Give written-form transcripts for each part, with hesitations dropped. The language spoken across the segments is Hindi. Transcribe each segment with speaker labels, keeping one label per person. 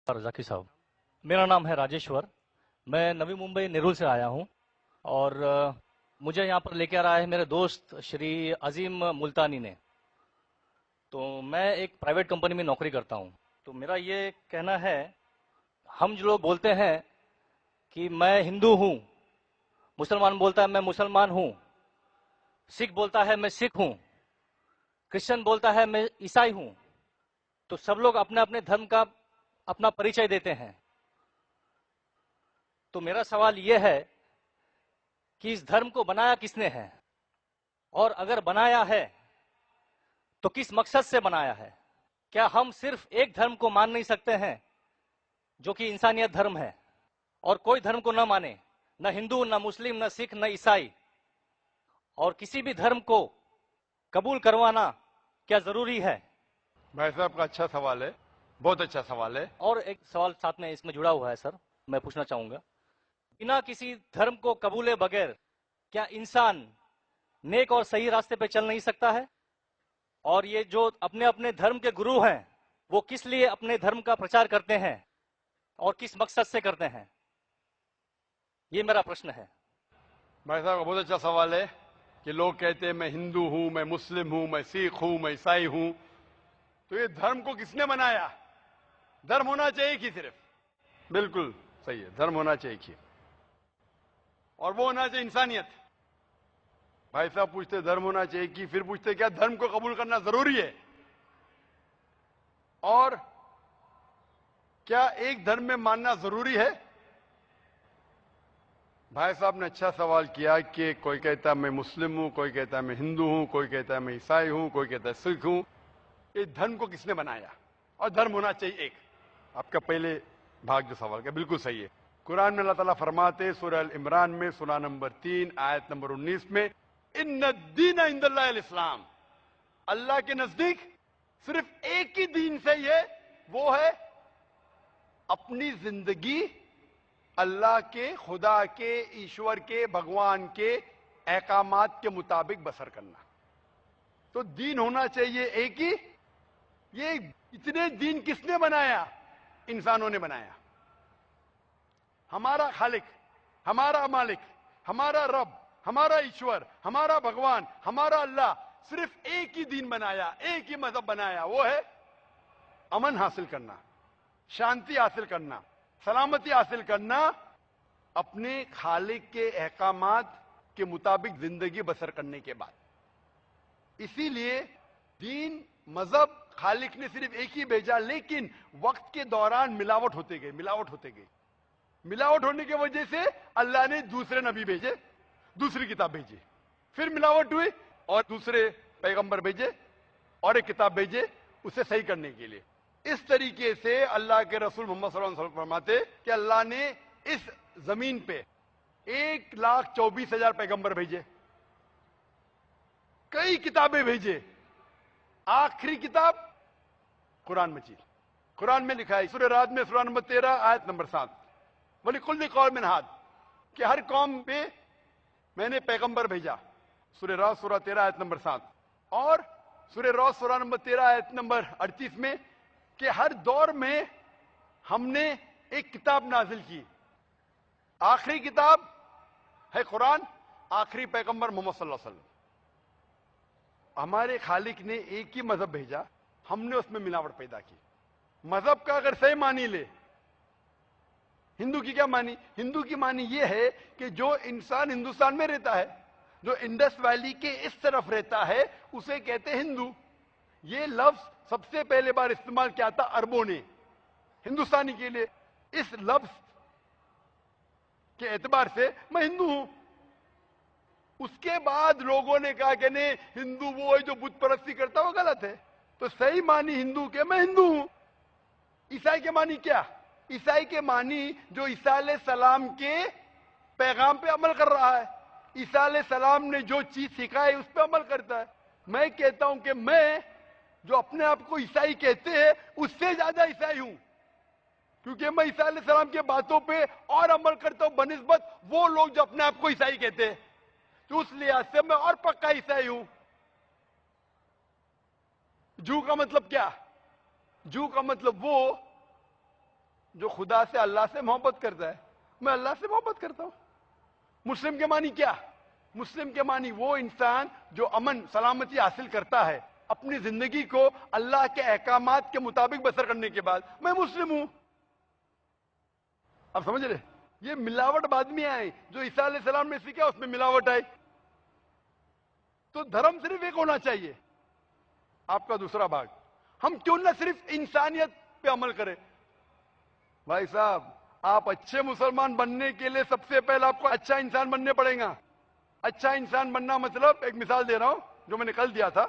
Speaker 1: और जाकी साहब, मेरा नाम है राजेश्वर। मैं नवी मुंबई नेरुल से आया हूँ और मुझे यहाँ पर लेके आ रहा है मेरे दोस्त श्री अजीम मुल्तानी ने। तो मैं एक प्राइवेट कंपनी में नौकरी करता हूँ। तो मेरा ये कहना है, हम जो लोग बोलते हैं कि मैं हिंदू हूँ, मुसलमान बोलता है मैं मुसलमान हूँ, सिख बोलता है मैं सिख हूँ, क्रिश्चियन बोलता है मैं ईसाई हूँ। तो सब लोग अपने अपने धर्म का अपना परिचय देते हैं। तो मेरा सवाल यह है कि इस धर्म को बनाया किसने है, और अगर बनाया है तो किस मकसद से बनाया है। क्या हम सिर्फ एक धर्म को मान नहीं सकते हैं जो कि इंसानियत धर्म है, और कोई धर्म को न माने, न हिंदू, न मुस्लिम, न सिख, न ईसाई, और किसी भी धर्म को कबूल करवाना क्या जरूरी है?
Speaker 2: भाई साहब का अच्छा सवाल है, बहुत अच्छा सवाल है।
Speaker 1: और एक सवाल साथ में इसमें जुड़ा हुआ है सर, मैं पूछना चाहूंगा, बिना किसी धर्म को कबूले बगैर क्या इंसान नेक और सही रास्ते पे चल नहीं सकता है? और ये जो अपने अपने धर्म के गुरु हैं, वो किस लिए अपने धर्म का प्रचार करते हैं और किस मकसद से करते हैं? ये मेरा प्रश्न है।
Speaker 2: भाई साहब का बहुत अच्छा सवाल है कि लोग कहते हैं मैं हिंदू हूं, मैं मुस्लिम हूं, मैं सिख हूं, मैं ईसाई हूं। तो ये धर्म को किसने बनाया? धर्म होना चाहिए कि सिर्फ, बिल्कुल सही है, धर्म होना चाहिए कि, और वो होना चाहिए इंसानियत। भाई साहब पूछते धर्म होना चाहिए कि, फिर पूछते क्या धर्म को कबूल करना जरूरी है, और क्या एक धर्म में मानना जरूरी है? भाई साहब ने अच्छा सवाल किया कि कोई कहता है मैं मुस्लिम हूं, कोई कहता है मैं हिंदू हूं, कोई कहता है मैं ईसाई हूं, कोई कहता है सिख हूं। ये धर्म को किसने बनाया, और धर्म होना चाहिए एक। आपका पहले भाग जो सवाल का बिल्कुल सही है। कुरान में अल्लाह ताला फरमाते सूरह अल इमरान में सूरह नंबर 3 आयत नंबर 19 में, इन्ना दीन इंदल्लाहिल इस्लाम, अल्लाह के नजदीक सिर्फ एक ही दीन सही है, वो है अपनी जिंदगी अल्लाह के, खुदा के, ईश्वर के, भगवान के अहकामात के मुताबिक बसर करना। तो दीन होना चाहिए एक ही। ये इतने दीन किसने बनाया? इंसानों ने बनाया। हमारा खालिक, हमारा मालिक, हमारा रब, हमारा ईश्वर, हमारा भगवान, हमारा अल्लाह सिर्फ एक ही दीन बनाया, एक ही मजहब बनाया, वो है अमन हासिल करना, शांति हासिल करना, सलामती हासिल करना, अपने खालिक के अहकामात के मुताबिक जिंदगी बसर करने के बाद। इसीलिए दीन, मजहब खालिक ने सिर्फ एक ही भेजा, लेकिन वक्त के दौरान मिलावट होते गए, मिलावट होते गई। मिलावट होने की वजह से अल्लाह ने दूसरे नबी भेजे, दूसरी किताब भेजी, फिर मिलावट हुई और दूसरे पैगंबर भेजे और एक किताब भेजे उसे सही करने के लिए। इस तरीके से अल्लाह के रसूल मोहम्मद सल्लल्लाहु अलैहि वसल्लम फरमाते कि अल्लाह ने इस जमीन पे 1,24,000 पैगंबर भेजे, कई किताबें भेजे। आखिरी किताब कुरान मजीद। कुरान में लिखा है सूरह राद में सूरह नंबर 13 आयत नंबर 7, वलिकुल्लि कौमिन हाद, कि हर कौम पे मैंने पैगंबर भेजा। सूरह राद सूरह 13 आयत नंबर 7, और सूरह राद सूरह नंबर 13 आयत नंबर 38 में कि हर दौर में हमने एक किताब नाजिल की। आखिरी किताब है कुरान, आखिरी पैगंबर मोहम्मद सल्लल्लाहु अलैहि वसल्लम। हमारे खालिक ने एक ही मजहब भेजा, हमने उसमें मिलावट पैदा की। मजहब का अगर सही मानी ले, हिंदू की क्या मानी? हिंदू की मानी यह है कि जो इंसान हिंदुस्तान में रहता है, जो इंडस वैली के इस तरफ रहता है, उसे कहते हैं हिंदू। ये लफ्ज सबसे पहले बार इस्तेमाल किया था अरबों ने हिंदुस्तानी के लिए। इस लफ्ज के एतबार से मैं हिंदू हूं। उसके बाद लोगों ने कहा कि नहीं, हिंदू वो है जो बुत परस्ती करता, वो गलत है। तो सही मानी हिंदू के मैं हिंदू हूं। ईसाई के मानी क्या? ईसाई के मानी जो ईसा अलैहि सलाम के पैगाम पे अमल कर रहा है, ईसा अलैहि सलाम ने जो चीज सिखाई उस पर अमल करता है। मैं कहता हूं कि मैं जो अपने आप को ईसाई कहते हैं उससे ज्यादा ईसाई हूं, क्योंकि मैं ईसा अलैहि सलाम के बातों पे और अमल करता हूं बनिस्बत वो लोग जो अपने आप को ईसाई कहते हैं। तो उस लिहाज से मैं और पक्का ईसाई हूं। जू का मतलब क्या? जू का मतलब वो जो खुदा से अल्लाह से मोहब्बत करता है। मैं अल्लाह से मोहब्बत करता हूं। मुस्लिम के मानी क्या? मुस्लिम के मानी वो इंसान जो अमन सलामती हासिल करता है अपनी जिंदगी को अल्लाह के अहकामात के मुताबिक बसर करने के बाद, मैं मुस्लिम हूं। आप समझ रहे? ये मिलावट बाद में आए, जो ईसा अलैहिस्सलाम ने सीखा उसमें मिलावट आई। तो धर्म सिर्फ एक होना चाहिए। आपका दूसरा भाग, हम क्यों ना सिर्फ इंसानियत पे अमल करें। भाई साहब, आप अच्छे मुसलमान बनने के लिए सबसे पहले आपको अच्छा इंसान बनने पड़ेगा। अच्छा इंसान बनना मतलब, एक मिसाल दे रहा हूं जो मैंने कल दिया था।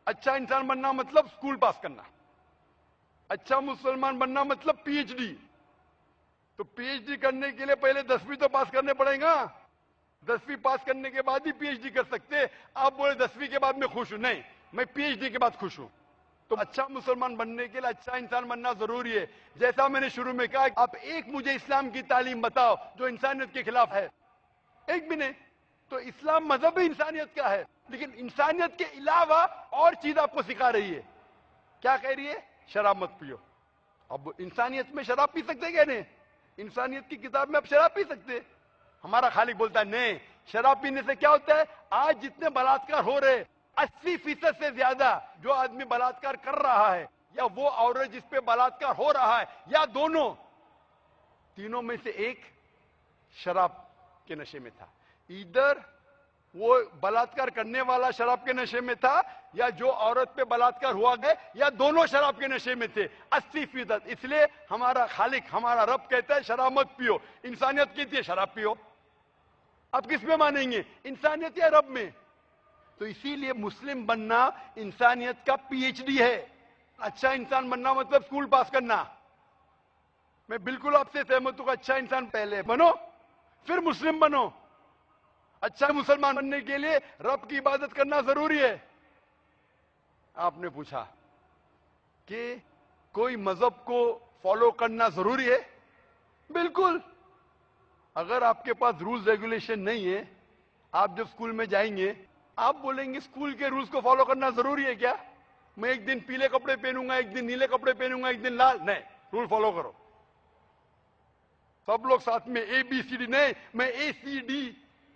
Speaker 2: अच्छा इंसान बनना मतलब स्कूल पास करना। अच्छा मुसलमान बनना मतलब पीएचडी। तो पीएचडी करने के लिए पहले 10वीं तो पास करने पड़ेगा। 10वीं पास करने के बाद ही पीएचडी कर सकते। आप बोले 10वीं के बाद मैं खुश हूं, नहीं, मैं पीएचडी के बाद खुश हूं। तो अच्छा मुसलमान बनने के लिए अच्छा इंसान बनना जरूरी है। जैसा मैंने शुरू में कहा, आप एक मुझे इस्लाम की तालीम बताओ जो इंसानियत के खिलाफ है, एक भी नहीं। तो इस्लाम मजहब इंसानियत का है, लेकिन इंसानियत के अलावा और चीज आपको सिखा रही है। क्या कह रही है? शराब मत पियो। अब इंसानियत में शराब पी सकते क्या? नहीं, इंसानियत की किताब में आप शराब पी सकते। हमारा खालिक बोलता है नहीं, शराब पीने से क्या होता है? आज जितने बलात्कार हो रहे, 80% से ज्यादा जो आदमी बलात्कार कर रहा है, या वो औरत जिस पे बलात्कार हो रहा है, या दोनों, तीनों में से एक शराब के नशे में था। इधर वो बलात्कार करने वाला शराब के नशे में था, या जो औरत पे बलात्कार हुआ गया, या दोनों शराब के नशे में थे। 80%। इसलिए हमारा खालिक, हमारा रब कहता है शराब मत पियो। इंसानियत कहती है शराब पियो। अब किस में मानेंगे, इंसानियत या रब में? तो इसीलिए मुस्लिम बनना इंसानियत का पीएचडी है। अच्छा इंसान बनना मतलब स्कूल पास करना। मैं बिल्कुल आपसे सहमत हूं। अच्छा इंसान पहले बनो, फिर मुस्लिम बनो। अच्छा मुसलमान बनने के लिए रब की इबादत करना जरूरी है। आपने पूछा कि कोई मजहब को फॉलो करना जरूरी है? बिल्कुल। अगर आपके पास रूल्स रेगुलेशन नहीं है, आप जब स्कूल में जाएंगे, आप बोलेंगे स्कूल के रूल्स को फॉलो करना जरूरी है क्या? मैं एक दिन पीले कपड़े पहनूंगा, एक दिन नीले कपड़े पहनूंगा, एक दिन लाल, नहीं, रूल फॉलो करो। सब लोग साथ में ABCD, नहीं मैं ACD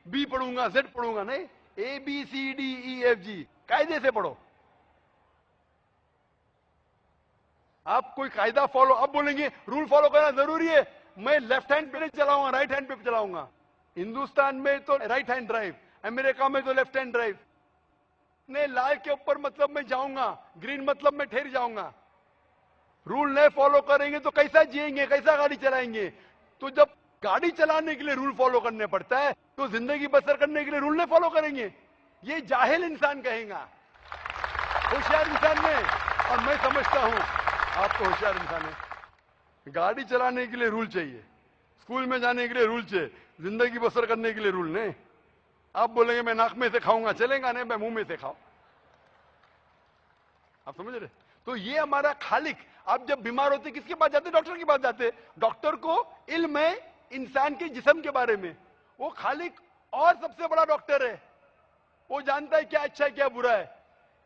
Speaker 2: B पढ़ूंगा, Z पढ़ूंगा, नहीं, ABCDEFG कायदे से पढ़ो। आप कोई कायदा फॉलो, अब बोलेंगे रूल फॉलो करना जरूरी है, मैं लेफ्ट हैंड पे नहीं चलाऊंगा, राइट हैंड पे चलाऊंगा। हिंदुस्तान में तो राइट हैंड ड्राइव, अमेरिका में तो लेफ्ट हैंड ड्राइव। नहीं, लाल के ऊपर मतलब मैं जाऊंगा, ग्रीन मतलब मैं ठहर जाऊंगा। रूल नहीं फॉलो करेंगे तो कैसा जिएंगे, कैसा गाड़ी चलाएंगे? तो जब गाड़ी चलाने के लिए रूल फॉलो करने पड़ता है, तो जिंदगी बसर करने के लिए रूल नहीं फॉलो करेंगे? ये जाहिल इंसान कहेगा। होशियार इंसान नहीं, और मैं समझता हूं आप तो होशियार इंसान है। गाड़ी चलाने के लिए रूल चाहिए, स्कूल में जाने के लिए रूल चाहिए, जिंदगी बसर करने के लिए रूल नहीं। आप बोलेंगे मैं नाक में से खाऊंगा, चलेगा नहीं, मैं मुंह में से खाऊं। आप समझ रहे? तो ये हमारा खालिक। आप जब बीमार होते किसके पास जाते? डॉक्टर के पास जाते। डॉक्टर को इल्म है इंसान के जिस्म के बारे में। वो खालिक और सबसे बड़ा डॉक्टर है, वो जानता है क्या अच्छा है क्या बुरा है।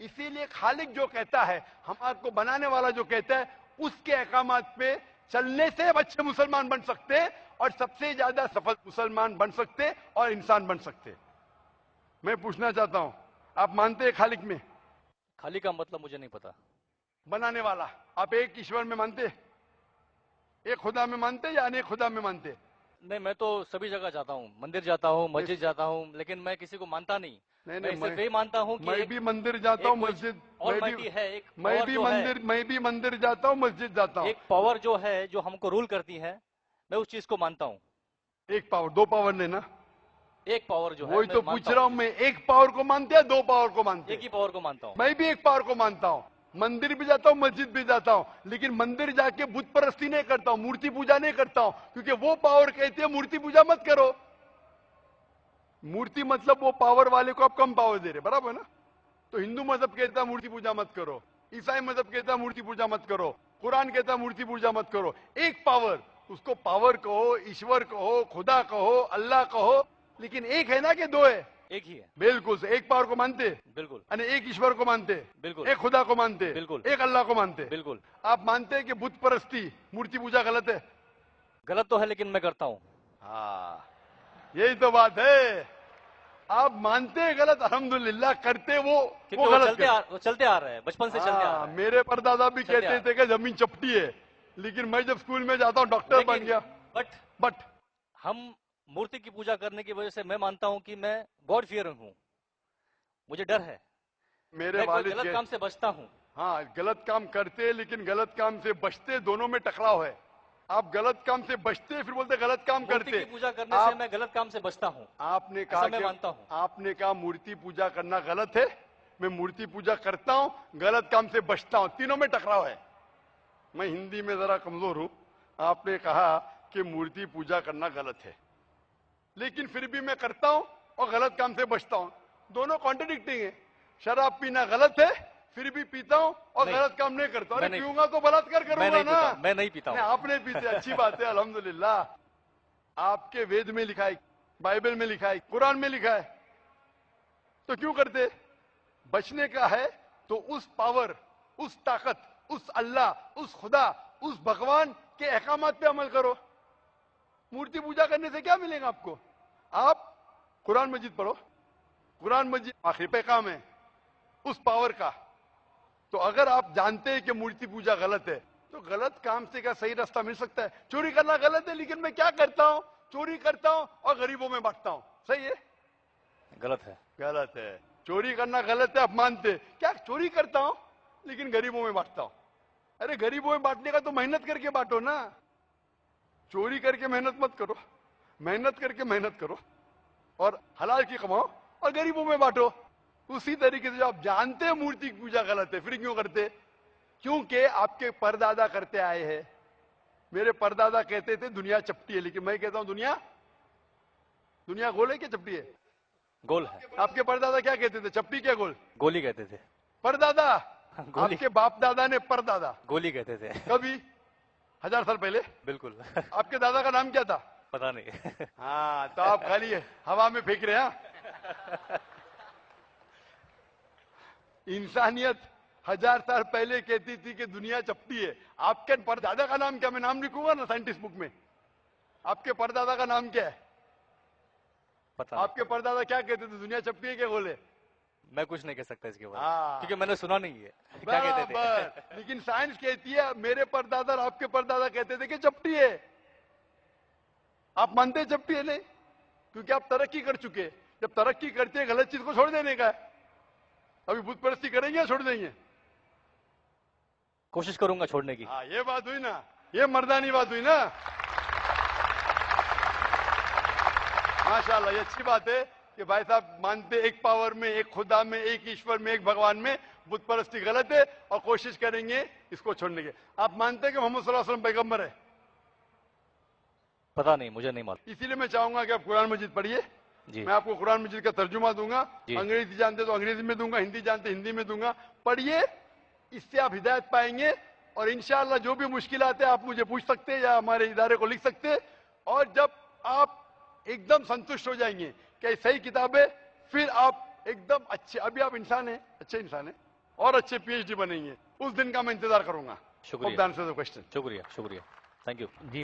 Speaker 2: इसीलिए खालिक जो कहता है, हमारे को बनाने वाला जो कहता है, उसके अहकामात पे चलने से अच्छे मुसलमान बन सकते, और सबसे ज्यादा सफल मुसलमान बन सकते और इंसान बन सकते। मैं पूछना चाहता हूं, आप मानते हैं खालिक में?
Speaker 1: खाली का मतलब मुझे नहीं पता।
Speaker 2: बनाने वाला। आप एक ईश्वर में मानते, एक खुदा में मानते या अनेक खुदा में मानते?
Speaker 1: नहीं, मैं तो सभी जगह जाता हूँ, मंदिर जाता हूँ, मस्जिद जाता हूँ, लेकिन मैं किसी को मानता नहीं।
Speaker 2: नहीं,
Speaker 1: मैं सिर्फ यही मानता हूँ कि
Speaker 2: मैं भी मंदिर जाता हूँ, मस्जिद,
Speaker 1: ऑलमाइटी है, एक
Speaker 2: मैं
Speaker 1: पावर
Speaker 2: भी
Speaker 1: जो है,
Speaker 2: मंदिर, मैं भी मंदिर जाता हूँ, मस्जिद जाता हूँ।
Speaker 1: एक पावर जो है जो हमको रूल करती है, मैं उस चीज को मानता हूँ।
Speaker 2: एक पावर, दो पावर नहीं ना?
Speaker 1: एक पावर जो है,
Speaker 2: वही तो
Speaker 1: मैं
Speaker 2: पूछ
Speaker 1: मानता
Speaker 2: रहा हूँ
Speaker 1: हूँ।
Speaker 2: मैं, एक पावर को मानते हैं, दो पावर को मानते
Speaker 1: एक
Speaker 2: हैं?
Speaker 1: ही पावर को मानता हूँ।
Speaker 2: मैं भी एक पावर को मानता हूँ। मंदिर भी जाता हूँ, मस्जिद भी जाता हूँ, लेकिन मंदिर जाके बुत परस्ती नहीं करता हूँ, मूर्ति पूजा नहीं करता हूँ, क्योंकि वो पावर कहती है मूर्ति पूजा मत करो। मूर्ति मतलब वो पावर वाले को आप कम पावर दे रहे, बराबर ना? तो हिंदू मजहब कहता है मूर्ति पूजा मत करो, ईसाई मजहब कहता है मूर्ति पूजा मत करो, कुरान कहता है मूर्ति पूजा मत करो। एक पावर, उसको पावर कहो, ईश्वर कहो, खुदा कहो, अल्लाह कहो, लेकिन एक है ना कि दो है?
Speaker 1: एक ही है।
Speaker 2: बिल्कुल से एक पावर को मानते,
Speaker 1: बिल्कुल
Speaker 2: यानी एक ईश्वर को मानते,
Speaker 1: बिल्कुल
Speaker 2: एक खुदा को मानते,
Speaker 1: बिल्कुल।
Speaker 2: एक अल्लाह को मानते।
Speaker 1: बिल्कुल।
Speaker 2: आप मानते हैं कि बुत परस्ती, मूर्ति पूजा गलत है?
Speaker 1: गलत तो है लेकिन मैं करता हूँ।
Speaker 2: हाँ, यही तो बात है। आप मानते हैं गलत, अल्हम्दुलिल्लाह, करते वो गलत
Speaker 1: वो चलते आ रहा है, बचपन से चलते आ रहा है।
Speaker 2: मेरे परदादा भी
Speaker 1: चलते
Speaker 2: कहते थे कि जमीन चपटी है, लेकिन मैं जब स्कूल में जाता हूँ डॉक्टर बन गया। बट
Speaker 1: हम मूर्ति की पूजा करने की वजह से मैं मानता हूं कि मैं गॉड फियरिंग हूं, मुझे डर है,
Speaker 2: मेरे
Speaker 1: मैं
Speaker 2: वालिद
Speaker 1: गलत काम से बचता हूं।
Speaker 2: हाँ, गलत काम करते लेकिन गलत काम से बचते, दोनों में टकराव है। आप गलत काम से बचते फिर बोलते गलत काम करते।
Speaker 1: मूर्ति की पूजा करने से मैं गलत काम से बचता हूं।
Speaker 2: आपने कहा,
Speaker 1: मैं मानता हूं।
Speaker 2: आपने कहा मूर्ति पूजा करना गलत है, मैं मूर्ति पूजा करता हूं, गलत काम से बचता हूं, तीनों में टकराव है। मैं हिंदी में जरा कमजोर हूं। आपने कहा कि मूर्ति पूजा करना गलत है, लेकिन फिर भी मैं करता हूं और गलत काम से बचता हूं, दोनों कॉन्ट्रडिक्टिंग है। शराब पीना गलत है, फिर भी पीता हूं और गलत काम नहीं करता। अरे पीऊंगा तो बलात्कार करूंगा ना।
Speaker 1: मैं नहीं पीता हूं।
Speaker 2: आप नहीं पीते, अच्छी बात है, अल्हम्दुलिल्लाह। आपके वेद में लिखा है, बाइबल में लिखा है, कुरान में लिखा है, तो क्यों करते? बचने का है तो उस पावर, उस ताकत, उस अल्लाह, उस खुदा, उस भगवान के अहकामात पे अमल करो। मूर्ति पूजा करने से क्या मिलेगा आपको? आप कुरान मजीद पढ़ो, कुरान मजीद आखिरी पैगाम है उस पावर का। तो अगर आप जानते हैं कि मूर्ति पूजा गलत है, तो गलत काम से क्या सही रास्ता मिल सकता है? चोरी करना गलत है, लेकिन मैं क्या करता हूं? चोरी करता हूं और गरीबों में बांटता हूं, सही है?
Speaker 1: गलत है।
Speaker 2: गलत है। चोरी करना गलत है, आप मानते, क्या चोरी करता हूं लेकिन गरीबों में बांटता हूं। अरे गरीबों में बांटने का तो मेहनत करके बांटो ना, चोरी करके मेहनत मत करो, मेहनत करके मेहनत करो और हलाल की कमाओ और गरीबों में बांटो। उसी तरीके से, जो आप जानते हैं मूर्ति की पूजा गलत है, फिर क्यों करते? क्योंकि आपके परदादा करते आए हैं। मेरे परदादा कहते थे दुनिया चपटी है, लेकिन मैं कहता हूं दुनिया गोल है क्या चपटी है?
Speaker 1: गोल है।
Speaker 2: आपके परदादा क्या कहते थे, चपटी क्या गोल?
Speaker 1: गोली कहते थे।
Speaker 2: परदादा? आपके बाप दादा ने परदादा
Speaker 1: गोली कहते थे।
Speaker 2: कभी 1000 साल पहले?
Speaker 1: बिल्कुल।
Speaker 2: आपके दादा का नाम क्या था?
Speaker 1: पता नहीं।
Speaker 2: हाँ, तो आप खाली हवा में फेंक रहे हैं। इंसानियत 1000 साल पहले कहती थी कि दुनिया चपटी है। आपके परदादा का नाम क्या? मैं नाम लिखूंगा ना साइंटिस्ट बुक में। आपके परदादा का नाम क्या है?
Speaker 1: पता
Speaker 2: आपके परदादा क्या कहते थे, दुनिया चपटी है क्या गोल है?
Speaker 1: मैं कुछ नहीं कह सकता इसके बारे में,
Speaker 2: हाँ,
Speaker 1: क्योंकि मैंने सुना नहीं है क्या कहते थे।
Speaker 2: लेकिन साइंस कहती है, मेरे परदादा और आपके परदादा कहते थे कि चपटी है। आप मानते हैं चपटी है? नहीं, क्योंकि आप तरक्की कर चुके हैं। जब तरक्की करते हैं, गलत चीज को छोड़ देने का है। अभी बुत परस्ती करेंगे या छोड़ देंगे?
Speaker 1: कोशिश करूंगा छोड़ने की।
Speaker 2: हाँ, ये बात हुई ना, ये मर्दानी बात हुई ना। माशाल्लाह, ये अच्छी बात है कि भाई साहब मानते एक पावर में, एक खुदा में, एक ईश्वर में, एक भगवान में। बुत परस्ती गलत है और कोशिश करेंगे इसको छोड़ने की। आप मानते हैं कि मोहम्मद सल्लल्लाहु अलैहि वसल्लम पैगंबर है?
Speaker 1: पता नहीं, मुझे नहीं मालूम।
Speaker 2: इसीलिए मैं चाहूंगा कि आप कुरान मजीद पढ़िए। मैं आपको कुरान मजीद का तर्जुमा दूंगा, अंग्रेजी जानते तो अंग्रेजी में दूंगा, हिंदी जानते हिंदी में दूंगा। पढ़िए, इससे आप हिदायत पाएंगे और इंशाअल्लाह जो भी मुश्किलात है आप मुझे पूछ सकते हैं या हमारे इदारे को लिख सकते हैं। और जब आप एकदम संतुष्ट हो जाएंगे कि सही किताब है, फिर आप एकदम अच्छे, अभी आप इंसान हैं, अच्छे इंसान हैं और अच्छे PhD बनेंगे। उस दिन का मैं इंतजार करूंगा।
Speaker 1: शुक्रिया।
Speaker 2: क्वेश्चन।
Speaker 1: शुक्रिया, शुक्रिया, थैंक यू जी।